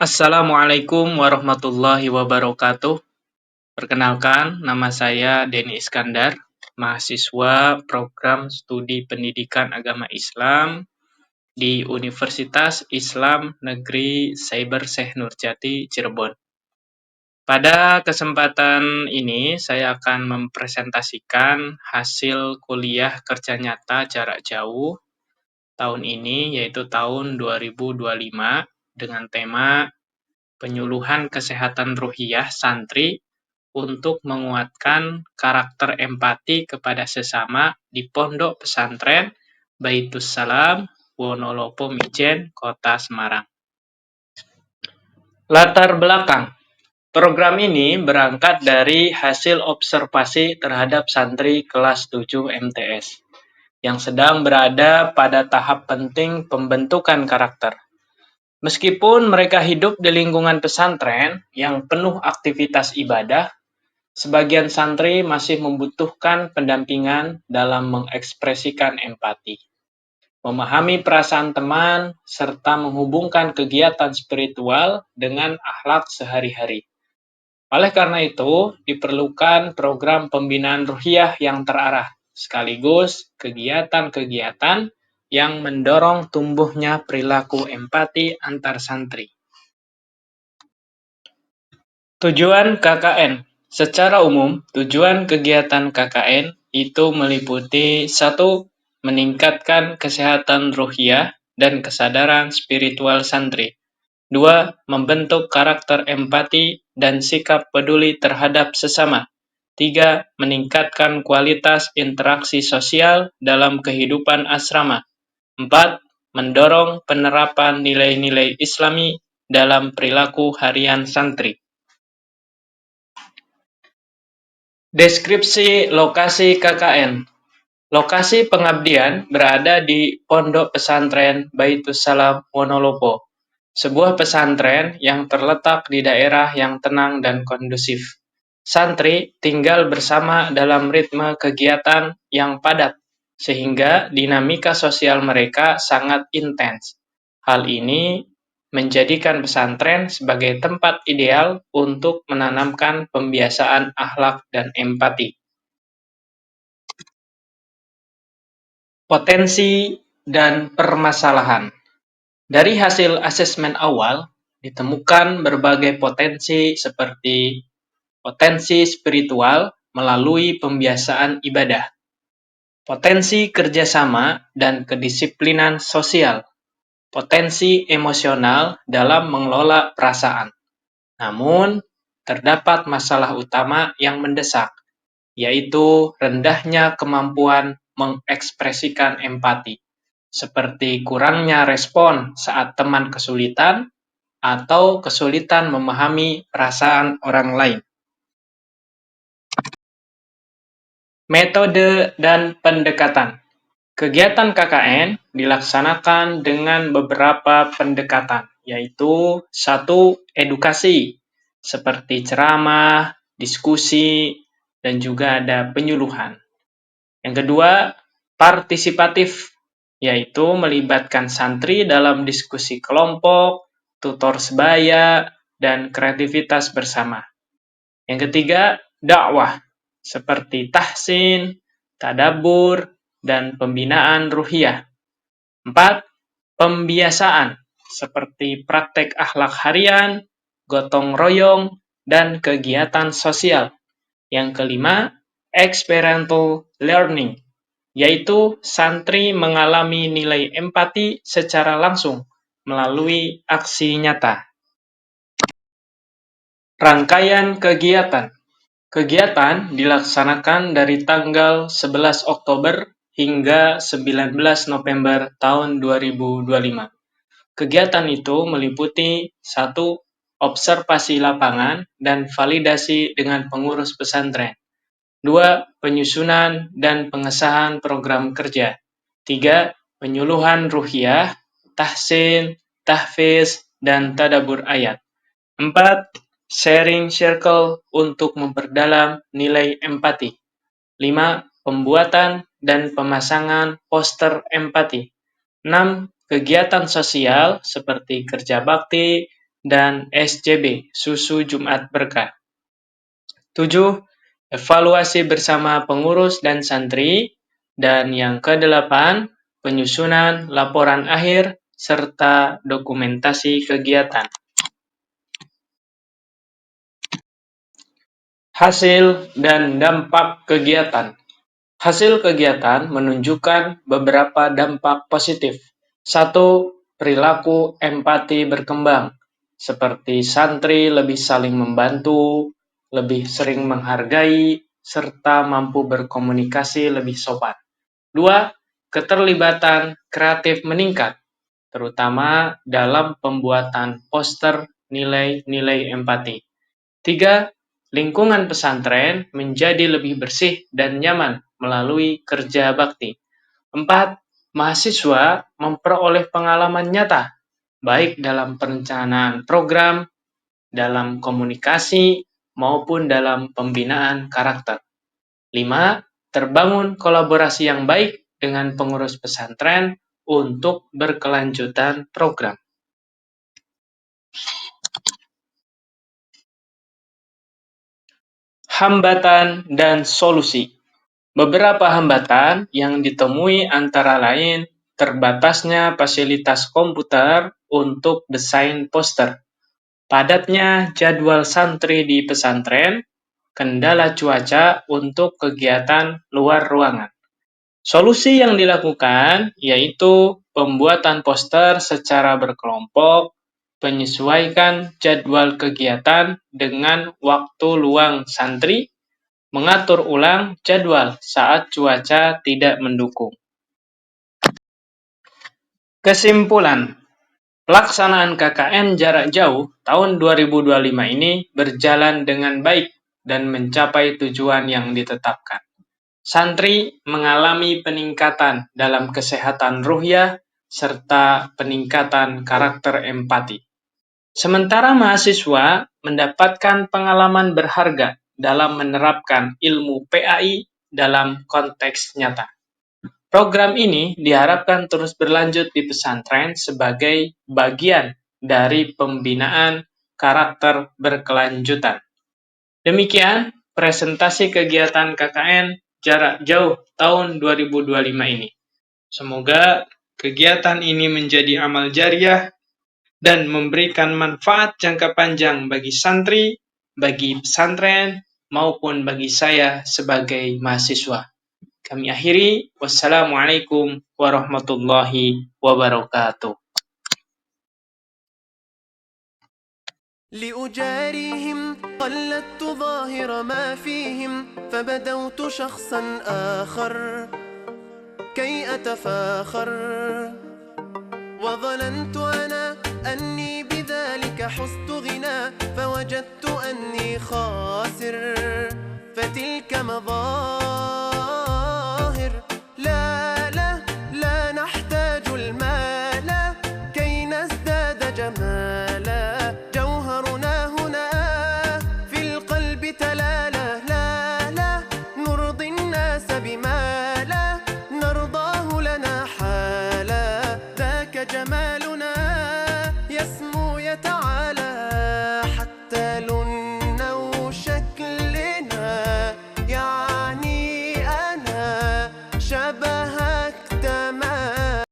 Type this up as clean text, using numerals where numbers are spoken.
Assalamualaikum warahmatullahi wabarakatuh. Perkenalkan, nama saya Denny Iskandar, mahasiswa program studi pendidikan agama Islam di Universitas Islam Negeri Cyber Syekh Nurjati, Cirebon. Pada kesempatan ini, saya akan mempresentasikan hasil kuliah kerja nyata jarak jauh tahun ini, yaitu tahun 2025, dengan tema penyuluhan kesehatan ruhiyah santri untuk menguatkan karakter empati kepada sesama di Pondok Pesantren Baitus Salam, Wonolopo Mijen, Kota Semarang. Latar belakang. Program ini berangkat dari hasil observasi terhadap santri kelas 7 MTS yang sedang berada pada tahap penting pembentukan karakter. Meskipun mereka hidup di lingkungan pesantren yang penuh aktivitas ibadah, sebagian santri masih membutuhkan pendampingan dalam mengekspresikan empati, memahami perasaan teman, serta menghubungkan kegiatan spiritual dengan akhlak sehari-hari. Oleh karena itu, diperlukan program pembinaan ruhiyah yang terarah, sekaligus kegiatan-kegiatan yang mendorong tumbuhnya perilaku empati antar santri. Tujuan KKN. Secara umum, tujuan kegiatan KKN itu meliputi 1. Meningkatkan kesehatan ruhiyah dan kesadaran spiritual santri. 2. Membentuk karakter empati dan sikap peduli terhadap sesama. 3. Meningkatkan kualitas interaksi sosial dalam kehidupan asrama. 4. Mendorong penerapan nilai-nilai Islami dalam perilaku harian santri. Deskripsi lokasi KKN. Lokasi pengabdian berada di Pondok Pesantren Baitus Salam Wonolopo, sebuah pesantren yang terletak di daerah yang tenang dan kondusif. Santri tinggal bersama dalam ritme kegiatan yang padat, sehingga dinamika sosial mereka sangat intens. Hal ini menjadikan pesantren sebagai tempat ideal untuk menanamkan pembiasaan akhlak dan empati. Potensi dan permasalahan. Dari hasil asesmen awal, ditemukan berbagai potensi seperti potensi spiritual melalui pembiasaan ibadah, potensi kerjasama dan kedisiplinan sosial, potensi emosional dalam mengelola perasaan. Namun, terdapat masalah utama yang mendesak, yaitu rendahnya kemampuan mengekspresikan empati, seperti kurangnya respon saat teman kesulitan atau kesulitan memahami perasaan orang lain. Metode dan pendekatan. Kegiatan KKN dilaksanakan dengan beberapa pendekatan, yaitu 1. Edukasi, seperti ceramah, diskusi, dan juga ada penyuluhan. Yang kedua, partisipatif, yaitu melibatkan santri dalam diskusi kelompok, tutor sebaya, dan kreativitas bersama. Yang ketiga, dakwah, seperti tahsin, tadabbur, dan pembinaan ruhiyah. 4. Pembiasaan, seperti praktek akhlak harian, gotong royong, dan kegiatan sosial. Yang kelima, experiential learning, yaitu santri mengalami nilai empati secara langsung melalui aksi nyata. Rangkaian kegiatan. Kegiatan dilaksanakan dari tanggal 11 Oktober hingga 19 November tahun 2025. Kegiatan itu meliputi 1. Observasi lapangan dan validasi dengan pengurus pesantren. 2. Penyusunan dan pengesahan program kerja. 3. Penyuluhan ruhiyah, tahsin, tahfiz, dan tadabbur ayat. 4. Sharing circle untuk memperdalam nilai empati. 5. Pembuatan dan pemasangan poster empati. 6. Kegiatan sosial seperti kerja bakti, dan SJB, Susu Jumat Berkah. 7. Evaluasi bersama pengurus dan santri. Dan yang ke-8, penyusunan laporan akhir serta dokumentasi kegiatan. Hasil dan dampak kegiatan. Hasil kegiatan menunjukkan beberapa dampak positif. 1. Perilaku empati berkembang, seperti santri lebih saling membantu, lebih sering menghargai, serta mampu berkomunikasi lebih sopan. 2. Keterlibatan kreatif meningkat, terutama dalam pembuatan poster nilai-nilai empati. 3. Lingkungan pesantren menjadi lebih bersih dan nyaman melalui kerja bakti. 4. Mahasiswa memperoleh pengalaman nyata, baik dalam perencanaan program, dalam komunikasi, maupun dalam pembinaan karakter. 5. Terbangun kolaborasi yang baik dengan pengurus pesantren untuk berkelanjutan program. Hambatan dan solusi. Beberapa hambatan yang ditemui antara lain terbatasnya fasilitas komputer untuk desain poster, padatnya jadwal santri di pesantren, kendala cuaca untuk kegiatan luar ruangan. Solusi yang dilakukan yaitu pembuatan poster secara berkelompok, penyesuaikan jadwal kegiatan dengan waktu luang santri, mengatur ulang jadwal saat cuaca tidak mendukung. Kesimpulan, pelaksanaan KKN jarak jauh tahun 2025 ini berjalan dengan baik dan mencapai tujuan yang ditetapkan. Santri mengalami peningkatan dalam kesehatan ruhiyah serta peningkatan karakter empati. Sementara mahasiswa mendapatkan pengalaman berharga dalam menerapkan ilmu PAI dalam konteks nyata. Program ini diharapkan terus berlanjut di pesantren sebagai bagian dari pembinaan karakter berkelanjutan. Demikian presentasi kegiatan KKN jarak jauh tahun 2025 ini. Semoga kegiatan ini menjadi amal jariah dan memberikan manfaat jangka panjang bagi santri, bagi pesantren, maupun bagi saya sebagai mahasiswa. Kami akhiri. Wassalamualaikum warahmatullahi wabarakatuh. لأجاريهم قلدت ظاهر ما فيهم فبدوت شخصا آخر كي أتفاخر وظننت أنا أني بذلك حزت غنى فوجدت أني خاسر فتلك مظاهر